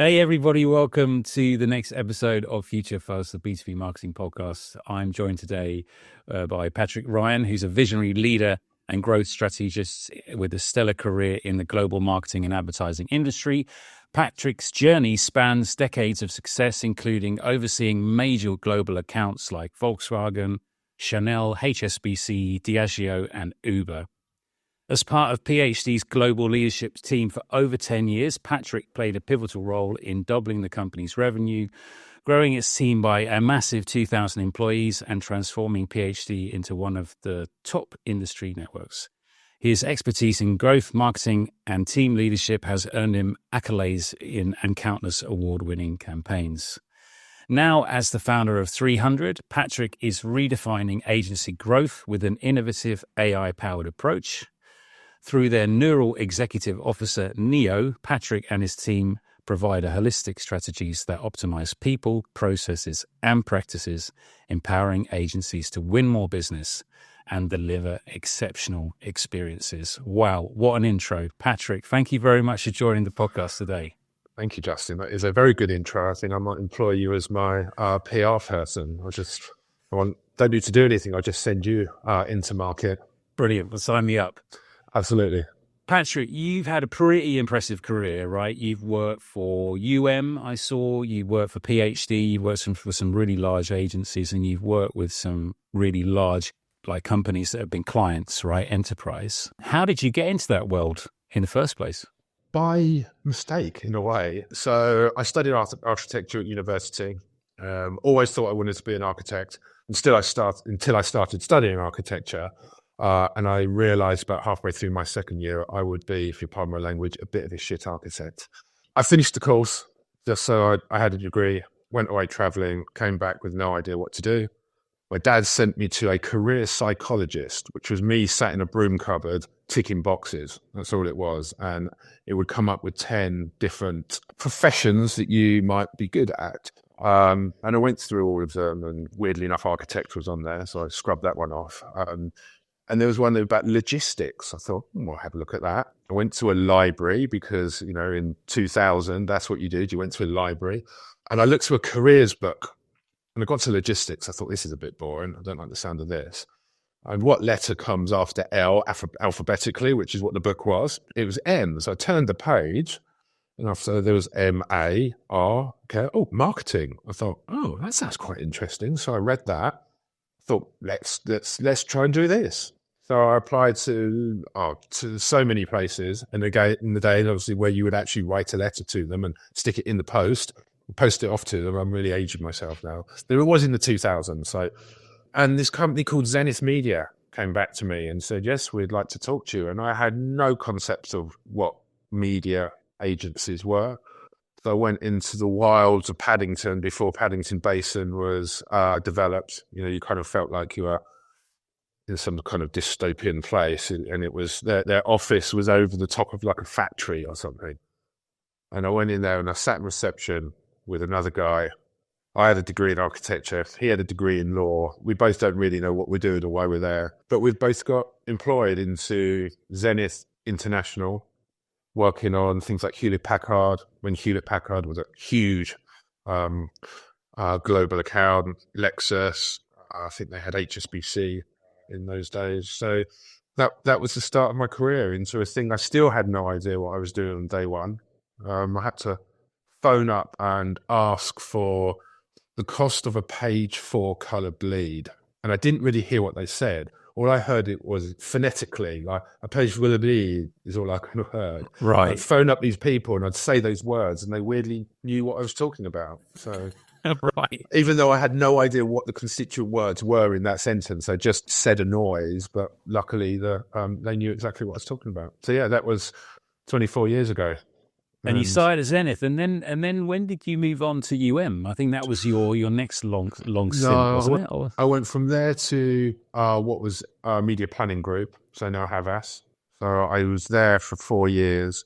Hey, everybody, welcome to the next episode of Future Fuzz, the B2B marketing podcast. I'm joined today by Patrick Ryan, who's a visionary leader and growth strategist with a stellar career in the global marketing and advertising industry. Patrick's journey spans decades of success, including overseeing major global accounts like Volkswagen, Chanel, HSBC, Diageo, and Uber. As part of PhD's global leadership team for over 10 years, Patrick played a pivotal role in doubling the company's revenue, growing its team by a massive 2,000 employees, and transforming PhD into one of the top industry networks. His expertise in growth, marketing, and team leadership has earned him accolades and countless award-winning campaigns. Now, as the founder of 300, Patrick is redefining agency growth with an innovative AI-powered approach. Through their Neural Executive Officer, Neo, Patrick and his team provide holistic strategies that optimize people, processes, and practices, empowering agencies to win more business and deliver exceptional experiences. Wow, what an intro. Patrick, thank you very much for joining the podcast today. Thank you, Justin. That is a very good intro. I think I might employ you as my PR person. Don't need to do anything. I'll just send you into market. Brilliant. Well, sign me up. Absolutely. Patrick, you've had a pretty impressive career, right? You've worked for I saw. You worked for PhD. You've worked for some really large agencies, and you've worked with some really large companies that have been clients, right? Enterprise. How did you get into that world in the first place? By mistake, in a way. So I studied architecture at university. Always thought I wanted to be an architect until I started studying architecture. And I realized about halfway through my second year, I would be, if you pardon my language, a bit of a shit architect. I finished the course just so I had a degree, went away traveling, came back with no idea what to do. My dad sent me to a career psychologist, which was me sat in a broom cupboard ticking boxes. That's all it was. And it would come up with 10 different professions that you might be good at. And I went through all of them, and weirdly enough, architecture was on there. So I scrubbed that one off. And there was one about logistics. I thought, I'll have a look at that. I went to a library because, in 2000, that's what you did. You went to a library. And I looked through a careers book. And I got to logistics. I thought, this is a bit boring. I don't like the sound of this. And what letter comes after L alphabetically, which is what the book was? It was M. So I turned the page. And after there was M-A-R. Okay. Oh, marketing. I thought, that sounds quite interesting. So I read that. I thought, let's try and do this. So I applied to so many places, and again in the day, obviously, where you would actually write a letter to them and stick it in the post it off to them. I'm really aging myself now. There it was in the 2000s. And this company called Zenith Media came back to me and said, yes, we'd like to talk to you. And I had no concept of what media agencies were. So I went into the wilds of Paddington before Paddington Basin was developed. You kind of felt like you were in some kind of dystopian place, and it was their office was over the top of like a factory or something. And I went in there and I sat in reception with another guy. I had a degree in architecture. He had a degree in law. We both don't really know what we're doing or why we're there, but we've both got employed into Zenith International, working on things like Hewlett-Packard, when Hewlett-Packard was a huge global account, Lexus. I think they had HSBC in those days. So that was the start of my career into a thing I still had no idea what I was doing on day one. I had to phone up and ask for the cost of a page 4 color bleed. And I didn't really hear what they said. All I heard it was phonetically, like a page for the bleed is all I could have heard. Right. I'd phone up these people and I'd say those words and they weirdly knew what I was talking about. So right. Even though I had no idea what the constituent words were in that sentence, I just said a noise, but luckily they knew exactly what I was talking about. So yeah, that was 24 years ago. And you started at Zenith, and then when did you move on to I think that was your next long stint, wasn't it? Or? I went from there to what was a media planning group, so now Havas. So I was there for 4 years,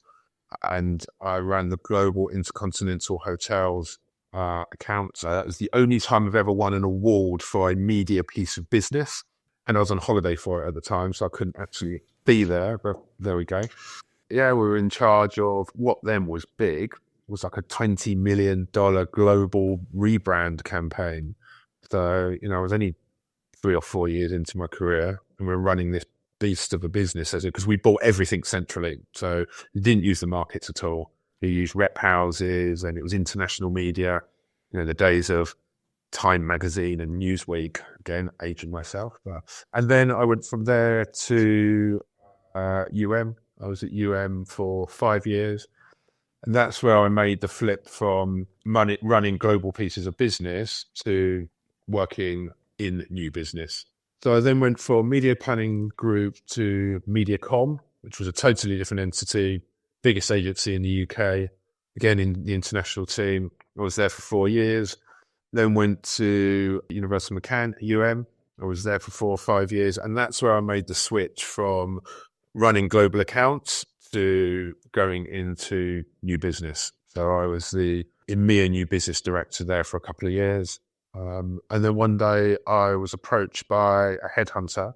and I ran the global intercontinental hotels account. So that was the only time I've ever won an award for a media piece of business, and I was on holiday for it at the time, so I couldn't actually be there. But there we go. Yeah, we were in charge of what then was big, was like a $20 million global rebrand campaign. So, I was only 3 or 4 years into my career, and we're running this beast of a business because we bought everything centrally. So we didn't use the markets at all. We used rep houses, and it was international media, the days of Time Magazine and Newsweek, again, aging myself. And then I went from there to UM. I was at UM for 5 years. And that's where I made the flip from running global pieces of business to working in new business. So I then went from Media Planning Group to Mediacom, which was a totally different entity, biggest agency in the UK, again in the international team. I was there for 4 years. Then went to University of McCann, UM. I was there for 4 or 5 years. And that's where I made the switch from running global accounts to going into new business. So I was the EMEA new business director there for a couple of years. And then one day I was approached by a headhunter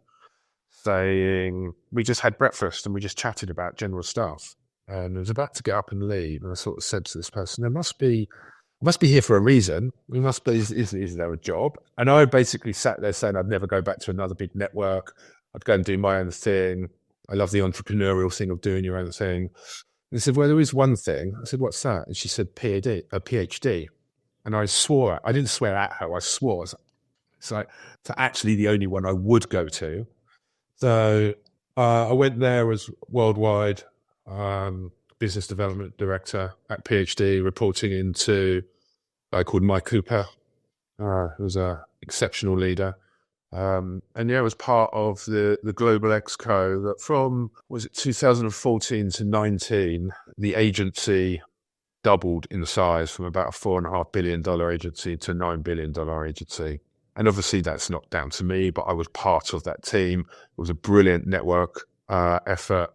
saying, we just had breakfast and we just chatted about general stuff. And I was about to get up and leave. And I sort of said to this person, I must be here for a reason. Is there a job? And I basically sat there saying I'd never go back to another big network. I'd go and do my own thing. I love the entrepreneurial thing of doing your own thing. And they said, well, there is one thing. I said, what's that? And she said, PhD. And I swore. I didn't swear at her. I swore. It's like, actually the only one I would go to. So I went there as worldwide business development director at PhD, reporting into a guy called Mike Cooper, who was an exceptional leader. And it was part of the Global Exco that from, 2014 to 19, the agency doubled in size from about a $4.5 billion agency to a $9 billion agency. And obviously that's not down to me, but I was part of that team. It was a brilliant network effort.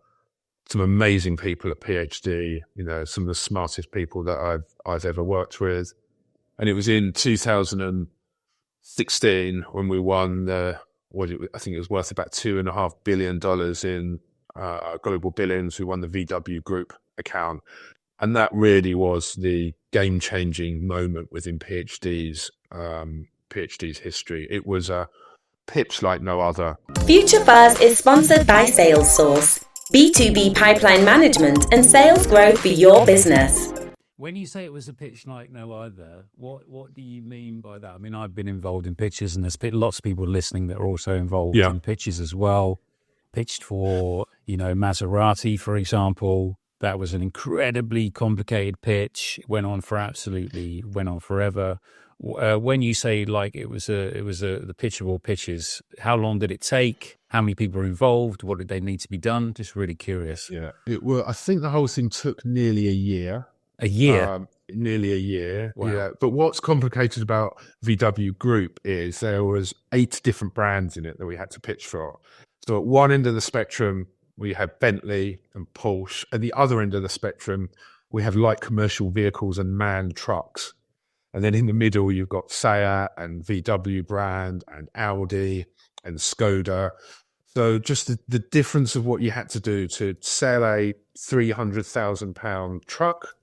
Some amazing people at PhD, some of the smartest people that I've ever worked with. And it was in 2016 when we won I think it was worth about $2.5 billion in global billings. We won the VW Group account. And that really was the game-changing moment within PhD's history. It was a pitch like no other. Future First is sponsored by SalesSource, B2B pipeline management and sales growth for your business. When you say it was a pitch like no other, what do you mean by that? I mean, I've been involved in pitches, and there's lots of people listening that are also involved in pitches as well. Pitched for, Maserati, for example. That was an incredibly complicated pitch. It went on forever. When you say like it was the pitch of all pitches, how long did it take? How many people were involved? What did they need to be done? Just really curious. Yeah, I think the whole thing took nearly a year. A year? Nearly a year. Wow. Yeah. But what's complicated about VW Group is there was 8 different brands in it that we had to pitch for. So at one end of the spectrum, we had Bentley and Porsche. At the other end of the spectrum, we have light commercial vehicles and manned trucks. And then in the middle, you've got Seat and VW brand and Audi and Skoda. So just the difference of what you had to do to sell a £300,000 truck,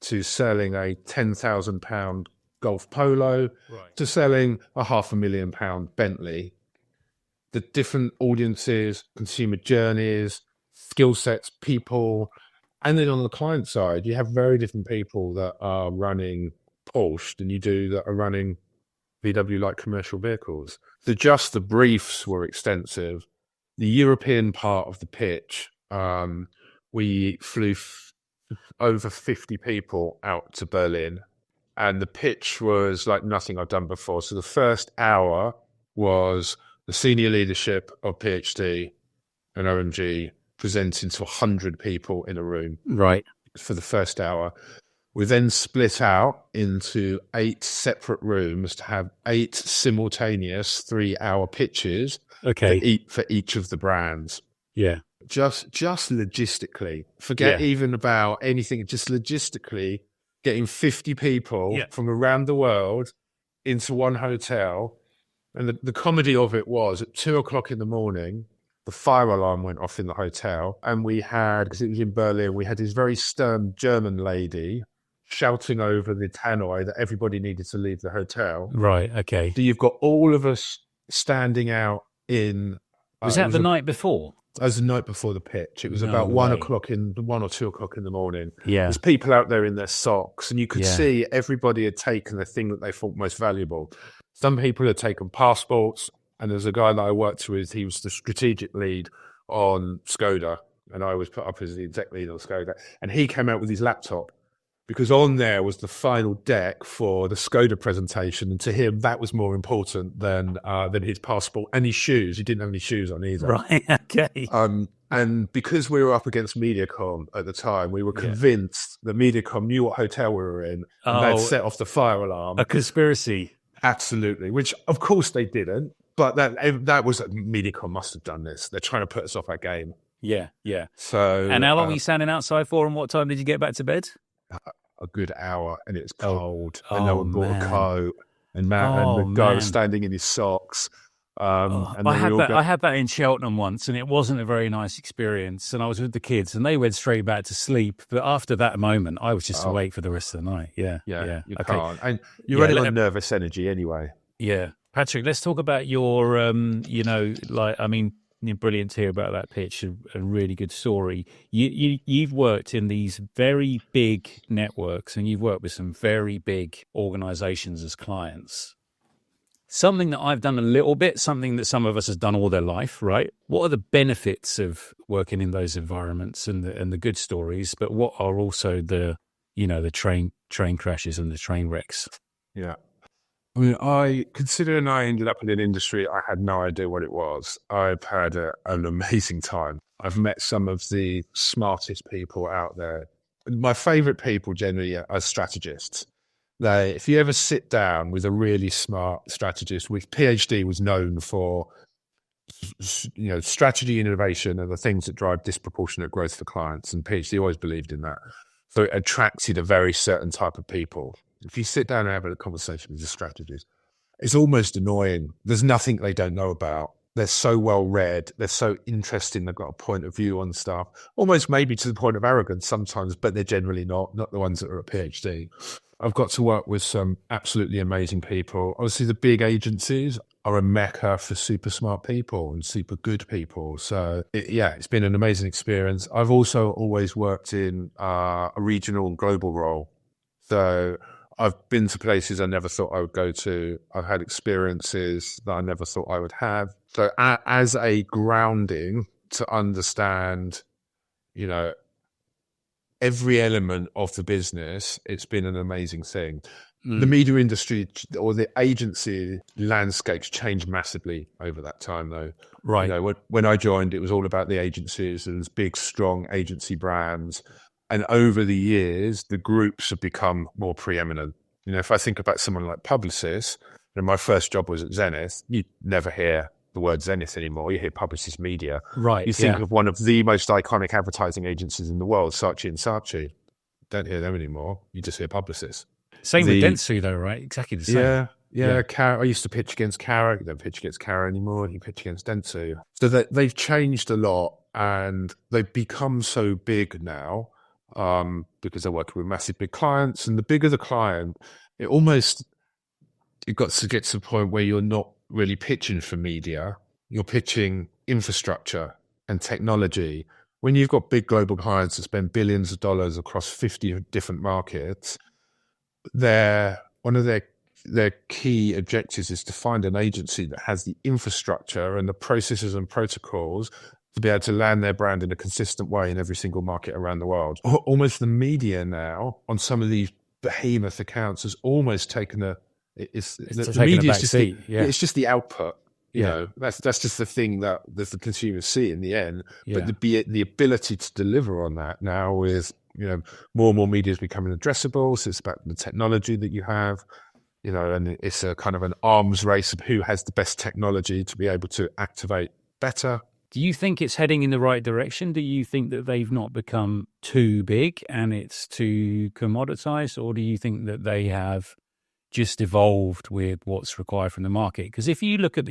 to selling a £10,000 Golf Polo, to selling a £500,000 Bentley. The different audiences, consumer journeys, skill sets, people. And then on the client side, you have very different people that are running Porsche than you do that are running VW light commercial vehicles. So just the briefs were extensive. The European part of the pitch, we flew over 50 people out to Berlin, and the pitch was like nothing I've done before. So the first hour was the senior leadership of PhD and OMG presenting to 100 people in a room. Right. For the first hour. We then split out into 8 separate rooms to have 8 simultaneous 3-hour pitches for each of the brands. Yeah. Just logistically, forget even about anything, just logistically getting 50 people from around the world into one hotel. And the comedy of it was at 2:00 in the morning, the fire alarm went off in the hotel. And we had, because it was in Berlin, we had this very stern German lady shouting over the tannoy that everybody needed to leave the hotel. Right. Okay. So you've got all of us standing out in. Was that the night before? That was the night before the pitch. It was No about way. 1 or 2 o'clock in the morning. Yeah. There's people out there in their socks, and you could see everybody had taken the thing that they thought most valuable. Some people had taken passports, and there's a guy that I worked with. He was the strategic lead on Skoda, and I was put up as the exec lead on Skoda. And he came out with his laptop, because on there was the final deck for the Skoda presentation, and to him that was more important than his passport and his shoes. He didn't have any shoes on either. Right. Okay. And because we were up against MediaCom at the time, we were convinced that MediaCom knew what hotel we were in, and they'd set off the fire alarm. A conspiracy. Absolutely, which of course they didn't. But that was MediaCom must have done this. They're trying to put us off our game. Yeah. Yeah. So. And how long were you standing outside for? And what time did you get back to bed? A good hour, and it was cold, and no one brought a coat, and the guy was standing in his socks. And I had that in Cheltenham once, and it wasn't a very nice experience. And I was with the kids, and they went straight back to sleep. But after that moment, I was just awake for the rest of the night. Yeah. You can't, and you're running on nervous energy anyway. Yeah, Patrick, let's talk about your, brilliant to hear about that pitch, a really good story. You've worked in these very big networks, and you've worked with some very big organizations as clients. Something that I've done a little bit, something that some of us has done all their life, right? What are the benefits of working in those environments and the good stories, but what are also the train crashes and the train wrecks? Yeah. I mean, considering I ended up in an industry, I had no idea what it was. I've had an amazing time. I've met some of the smartest people out there. My favorite people generally are strategists. If you ever sit down with a really smart strategist, with PhD was known for, strategy, innovation are the things that drive disproportionate growth for clients. And PhD always believed in that. So it attracted a very certain type of people. If you sit down and have a conversation with a strategist, it's almost annoying. There's nothing they don't know about. They're so well read. They're so interesting. They've got a point of view on stuff, almost maybe to the point of arrogance sometimes, but they're generally not the ones that are a PhD. I've got to work with some absolutely amazing people. Obviously, the big agencies are a mecca for super smart people and super good people. So, it's been an amazing experience. I've also always worked in a regional and global role. So I've been to places I never thought I would go to. I've had experiences that I never thought I would have. So as a grounding to understand, every element of the business, it's been an amazing thing. The media industry or the agency landscapes changed massively over that time, though. Right. When I joined, it was all about the agencies. There was big, strong agency brands. And over the years, the groups have become more preeminent. If I think about someone like Publicis, my first job was at Zenith, you'd never hear the word Zenith anymore. You hear Publicis Media. Right. You think of one of the most iconic advertising agencies in the world, Saatchi & Saatchi. Don't hear them anymore. You just hear Publicis. Same with Dentsu, though, right? Exactly the same. Yeah. I used to pitch against Cara. You don't pitch against Cara anymore. You pitch against Dentsu. So they've changed a lot, and they've become so big now. Because they're working with massive big clients, and the bigger the client, you've got to get to the point where you're not really pitching for media, you're pitching infrastructure and technology. When you've got big global clients that spend billions of dollars across 50 different markets, one of their key objectives is to find an agency that has the infrastructure and the processes and protocols to be able to land their brand in a consistent way in every single market around the world. Almost the media now on some of these behemoth accounts has almost taken the media is just it's just the output. That's just the thing that the consumers see in the end. But the ability to deliver on that now with more and more media is becoming addressable. So it's about the technology that you have. And it's a kind of an arms race of who has the best technology to be able to activate better. Do you think it's heading in the right direction? Do you think that they've not become too big and it's too commoditized? Or do you think that they have, just evolved with what's required from the market? Because if you look at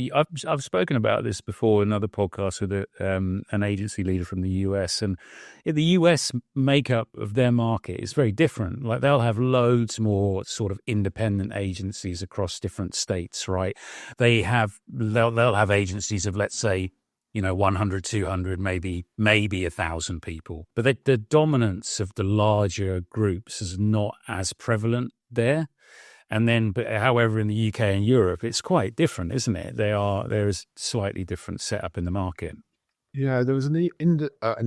I've spoken about this before in another podcast with an agency leader from the US, and the US makeup of their market is very different. Like they'll have loads more sort of independent agencies across different states, right? They'll have agencies of, let's say, 100, 200, maybe 1,000 people. But the dominance of the larger groups is not as prevalent there. And then, but however, in the UK and Europe, it's quite different, isn't it? There is slightly different setup in the market. Yeah, there was an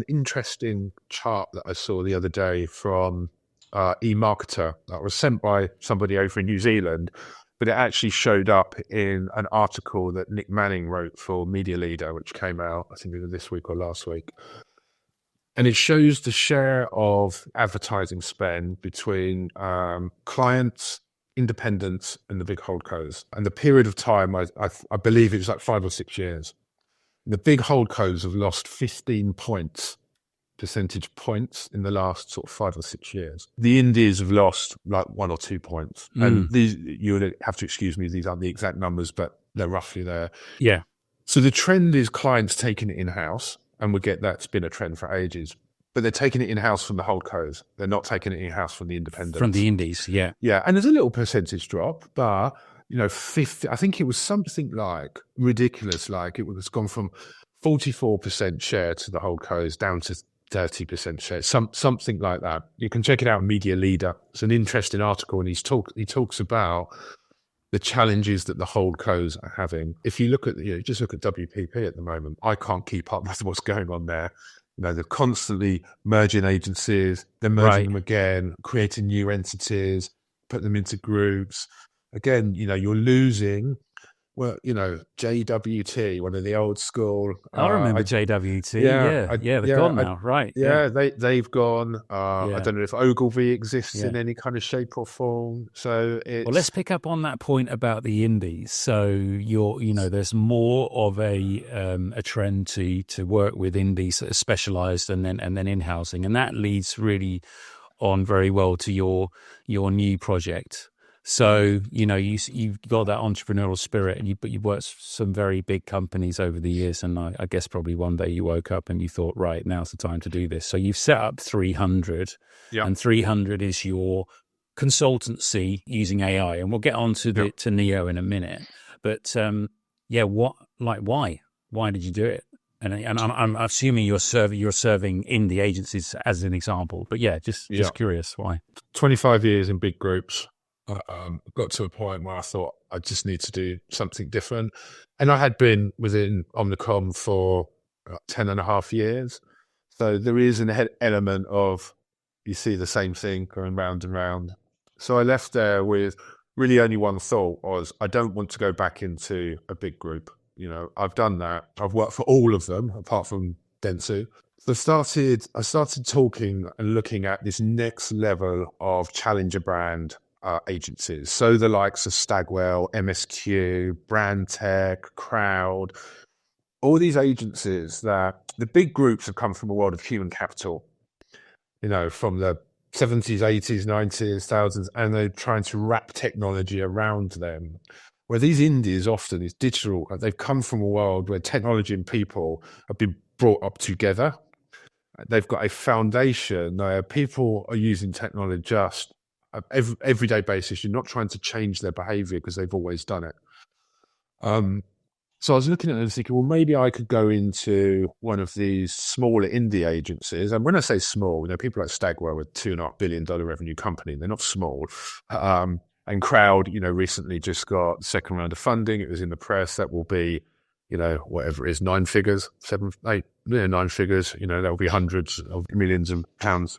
interesting chart that I saw the other day from eMarketer that was sent by somebody over in New Zealand, but it actually showed up in an article that Nick Manning wrote for Media Leader, which came out, I think, either this week or last week. And it shows the share of advertising spend between clients, independents, and the big holdcos. And the period of time, I believe it was like 5 or 6 years. The big holdcos have lost 15 percentage points in the last sort of 5 or 6 years. The indies have lost like 1 or 2 points. And these, you would have to excuse me, these aren't the exact numbers, but they're roughly there. Yeah. So the trend is clients taking it in-house, and we get that's been a trend for ages. But they're taking it in-house from the holdcos. They're not taking it in-house from the independents. From the indies, yeah. Yeah, and there's a little percentage drop, but 50, I think it was something like ridiculous, like it was gone from 44% share to the holdcos down to 30% share, something like that. You can check it out in Media Leader. It's an interesting article, and he talks about the challenges that the holdcos are having. If you look at just look at WPP at the moment, I can't keep up with what's going on there. They're constantly merging agencies, they're merging them again, creating new entities, put them into groups. Again, you're losing, JWT, one of the old school. I remember JWT. Yeah, they're gone now, right? Yeah, they've gone. I don't know if Ogilvy exists in any kind of shape or form. So well, let's pick up on that point about the indies. So there's more of a trend to work with indies that are specialised and then in-housing, and that leads really on very well to your new project. So, you've got that entrepreneurial spirit, but you've worked for some very big companies over the years. And I guess probably one day you woke up and you thought, right, now's the time to do this. So you've set up 300, and 300 is your consultancy using AI. And we'll get on to Neo in a minute. But why? Why did you do it? And I'm assuming you're serving indie agencies as an example. But just curious, why? 25 years in big groups. Got to a point where I thought I just need to do something different. And I had been within Omnicom for 10 and a half years. So there is an element of, you see the same thing going round and round. So I left there with really only one thought was, I don't want to go back into a big group. I've done that. I've worked for all of them, apart from Dentsu. So I started talking and looking at this next level of challenger brand agencies. So the likes of Stagwell, MSQ, Brandtech, Crowd, all these agencies that the big groups have come from a world of human capital, from the 70s, 80s, 90s, thousands, and they're trying to wrap technology around them. Where these indies often is digital, they've come from a world where technology and people have been brought up together. They've got a foundation where people are using technology just everyday basis. You're not trying to change their behavior because they've always done it. So I was looking at it and thinking, well, maybe I could go into one of these smaller indie agencies. And when I say small, people like Stagwell, a $2.5 billion revenue company, they're not small. And Crowd, recently just got the second round of funding. It was in the press. That will be, whatever it is, 9 figures, 7, 8, 9 figures. There'll be hundreds of millions of pounds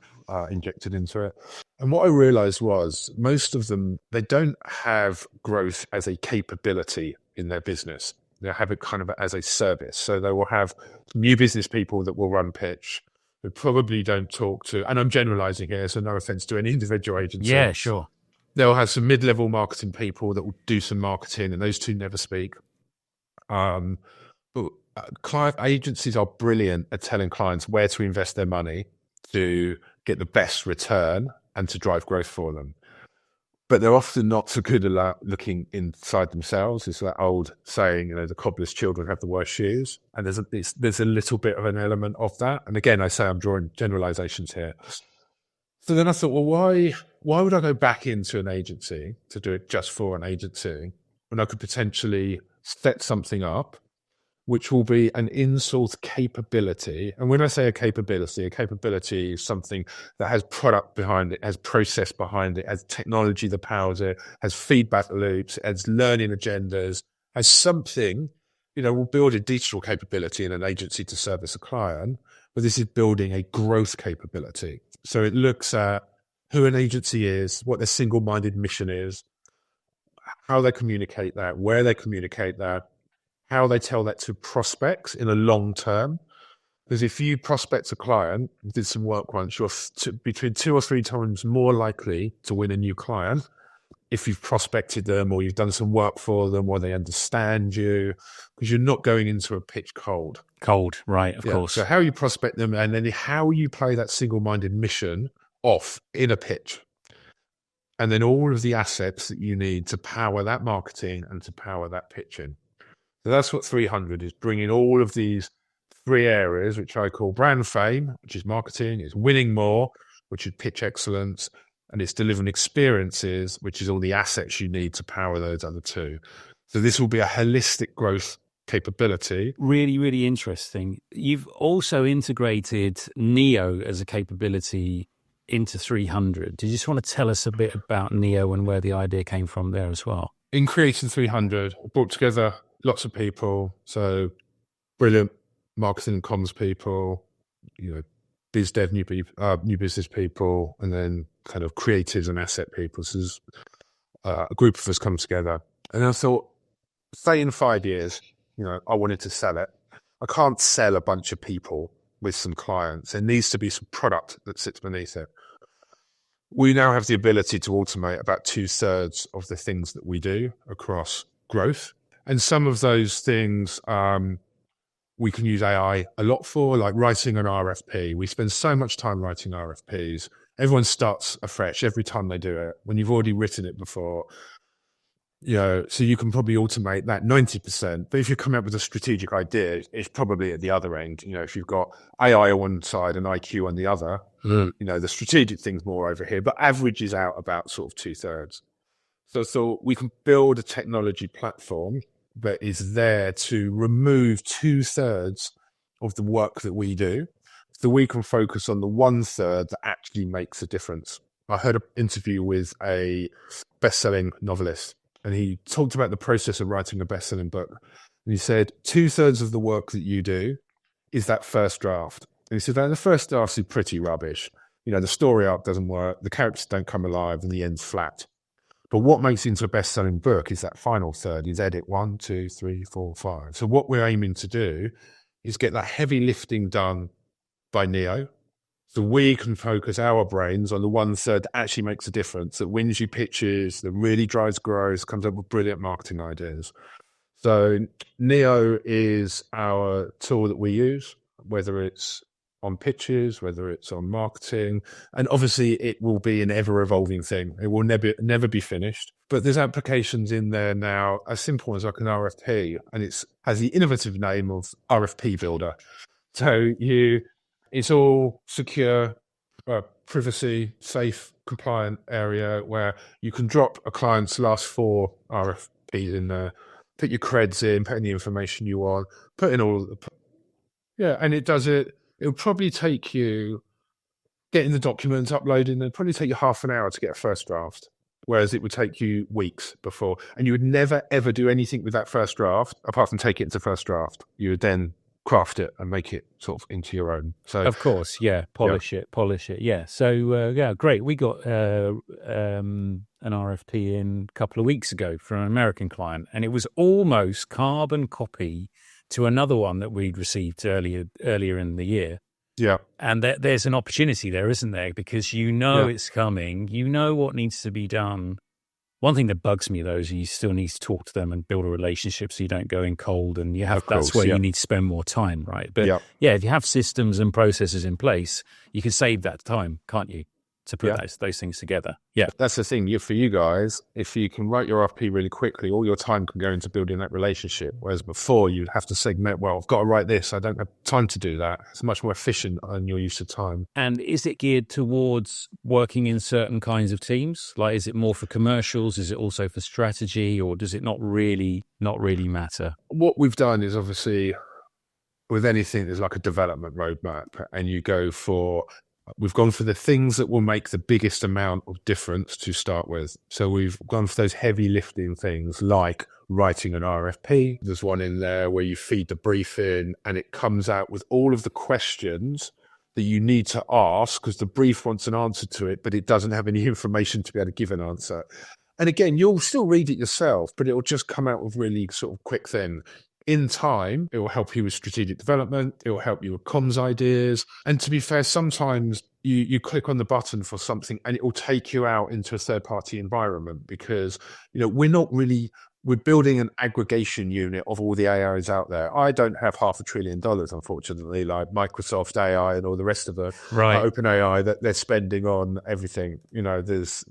injected into it. And what I realized was most of them, they don't have growth as a capability in their business. They have it kind of as a service. So they will have new business people that will run pitch, who probably don't talk to, and I'm generalizing here, so no offense to any individual agency. Yeah, sure. They'll have some mid-level marketing people that will do some marketing, and those two never speak. But client agencies are brilliant at telling clients where to invest their money to get the best return and to drive growth for them. but they're often not so good at looking inside themselves. It's that old saying, the cobbler's children have the worst shoes. And there's a little bit of an element of that. And again, I say I'm drawing generalizations here. So then I thought, well, why would I go back into an agency to do it just for an agency when I could potentially set something up which will be an in-source capability? And when I say a capability is something that has product behind it, has process behind it, has technology that powers it, has feedback loops, has learning agendas, has something, we'll build a digital capability in an agency to service a client, but this is building a growth capability. So it looks at who an agency is, what their single-minded mission is, how they communicate that, where they communicate that, how they tell that to prospects in a long term. Because if you prospect a client, did some work once, you're between 2 or 3 times more likely to win a new client if you've prospected them or you've done some work for them or they understand you, because you're not going into a pitch cold. Cold, right, of course. So how you prospect them and then how you play that single-minded mission off in a pitch. And then all of the assets that you need to power that marketing and to power that pitching. So that's what 300 is, bringing all of these 3 areas, which I call brand fame, which is marketing, it's winning more, which is pitch excellence, and it's delivering experiences, which is all the assets you need to power those other 2. So this will be a holistic growth capability. Really, really interesting. You've also integrated Neo as a capability into 300. Do you just want to tell us a bit about Neo and where the idea came from there as well? In creating 300, I brought together lots of people, so brilliant marketing and comms people, biz dev, new business people, and then kind of creatives and asset people. So there's a group of us come together. And I thought, say in 5 years, I wanted to sell it. I can't sell a bunch of people with some clients. There needs to be some product that sits beneath it. We now have the ability to automate about 2/3 of the things that we do across growth. And some of those things we can use AI a lot for, like writing an RFP. We spend so much time writing RFPs. Everyone starts afresh every time they do it when you've already written it before. So you can probably automate that 90%. But if you come up with a strategic idea, it's probably at the other end. If you've got AI on one side and IQ on the other, the strategic thing's more over here, but averages out about sort of 2/3. So we can build a technology platform that is there to remove 2/3 of the work that we do, so we can focus on the 1/3 that actually makes a difference. I heard an interview with a best-selling novelist, and he talked about the process of writing a best-selling book. And he said, 2/3 of the work that you do is that first draft. And he said, the first draft is pretty rubbish. The story arc doesn't work, the characters don't come alive, and the end's flat. But what makes it into a best-selling book is that final third, is edit 1, 2, 3, 4, 5. So what we're aiming to do is get that heavy lifting done by Neo, so we can focus our brains on the 1/3 that actually makes a difference, that wins you pitches, that really drives growth, comes up with brilliant marketing ideas. So Neo is our tool that we use, whether it's on pitches, whether it's on marketing, and obviously it will be an ever-evolving thing. It will never be finished. But there's applications in there now as simple as like an RFP, and it has the innovative name of RFP Builder. So it's all secure, privacy, safe, compliant area where you can drop a client's last 4 RFPs in there, put your creds in, put in the information you want, put in all of the... and it does it. It'll probably take you getting the documents, uploading, it'll probably take you half an hour to get a first draft, whereas it would take you weeks before. And you would never, ever do anything with that first draft apart from take it into first draft. You would then craft it and make it sort of into your own. So, of course, polish it. Yeah. So, great. We got an RFP in a couple of weeks ago from an American client, and it was almost carbon copy to another one that we'd received earlier in the year. Yeah. And there's an opportunity there, isn't there? Because it's coming, what needs to be done. One thing that bugs me, though, is you still need to talk to them and build a relationship so you don't go in cold, and that's where you need to spend more time, right? But if you have systems and processes in place, you can save that time, can't you? to put those things together. Yeah. That's the thing. For you guys, if you can write your RFP really quickly, all your time can go into building that relationship. Whereas before, you'd have to segment, well, I've got to write this. I don't have time to do that. It's much more efficient on your use of time. And is it geared towards working in certain kinds of teams? Like, is it more for commercials? Is it also for strategy? Or does it not really matter? What we've done is obviously with anything, there's like a development roadmap, and we've gone for the things that will make the biggest amount of difference to start with. So we've gone for those heavy lifting things like writing an RFP. There's one in there where you feed the brief in and it comes out with all of the questions that you need to ask because the brief wants an answer to it, but it doesn't have any information to be able to give an answer. And again, you'll still read it yourself, but it'll just come out with really sort of quick thing. In time, it will help you with strategic development. It will help you with comms ideas. And to be fair, sometimes you click on the button for something and it will take you out into a third-party environment because, we're building an aggregation unit of all the AIs out there. I don't have $500 billion, unfortunately, like Microsoft AI and all the rest of the OpenAI that they're spending on everything. There's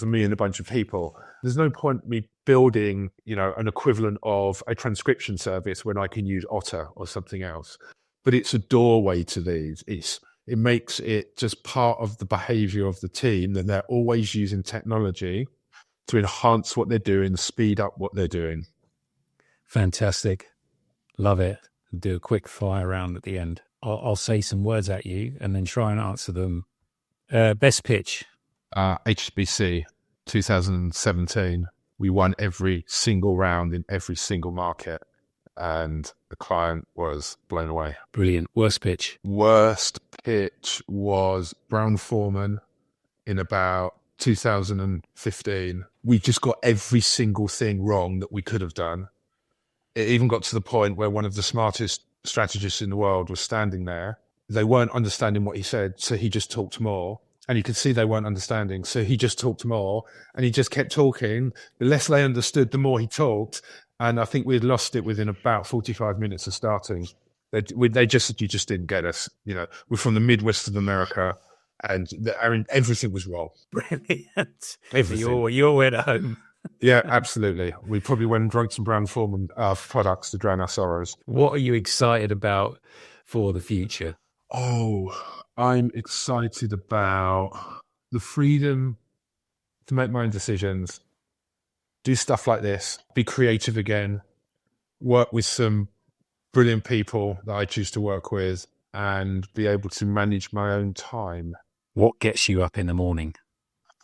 me and a bunch of people. There's no point me building, an equivalent of a transcription service when I can use Otter or something else. But it's a doorway to these. It makes it just part of the behavior of the team that they're always using technology to enhance what they're doing, speed up what they're doing. Fantastic. Love it. Do a quick fire round at the end. I'll say some words at you and then try and answer them. Best pitch. HSBC 2017. We won every single round in every single market and the client was blown away. Brilliant. Worst pitch. Worst pitch was Brown-Forman in about 2015. We just got every single thing wrong that we could have done. It even got to the point where one of the smartest strategists in the world was standing there. They weren't understanding what he said, so he just talked more. And you could see they weren't understanding, so he just talked more. And he just kept talking. The less they understood, the more he talked. And I think we'd lost it within about 45 minutes of starting. You just didn't get us. We're from the Midwest of America. And everything was wrong. Brilliant. Everything. You all went home. Yeah, absolutely. We probably went and drank some Brown-Forman products to drown our sorrows. What are you excited about for the future? Oh, I'm excited about the freedom to make my own decisions, do stuff like this, be creative again, work with some brilliant people that I choose to work with, and be able to manage my own time. What gets you up in the morning?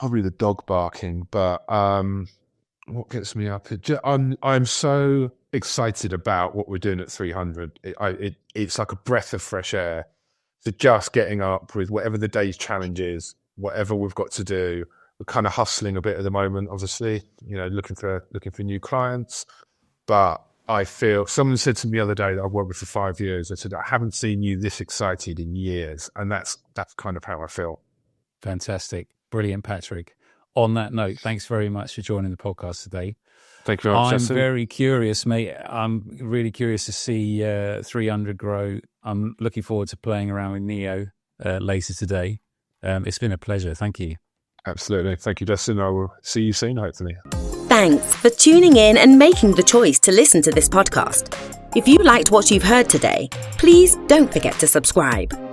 Probably the dog barking, but what gets me up? I'm so excited about what we're doing at 300. It's like a breath of fresh air. So just getting up with whatever the day's challenge is, whatever we've got to do. We're kind of hustling a bit at the moment, obviously, looking for new clients. But I feel, someone said to me the other day that I've worked with for 5 years, I said, I haven't seen you this excited in years. And that's kind of how I feel. Fantastic. Brilliant, Patrick. On that note, thanks very much for joining the podcast today. Thank you very much, Justin. I'm very curious, mate. I'm really curious to see 300 grow. I'm looking forward to playing around with Neo later today. It's been a pleasure. Thank you. Absolutely. Thank you, Justin. I will see you soon, hopefully. Thanks for tuning in and making the choice to listen to this podcast. If you liked what you've heard today, please don't forget to subscribe.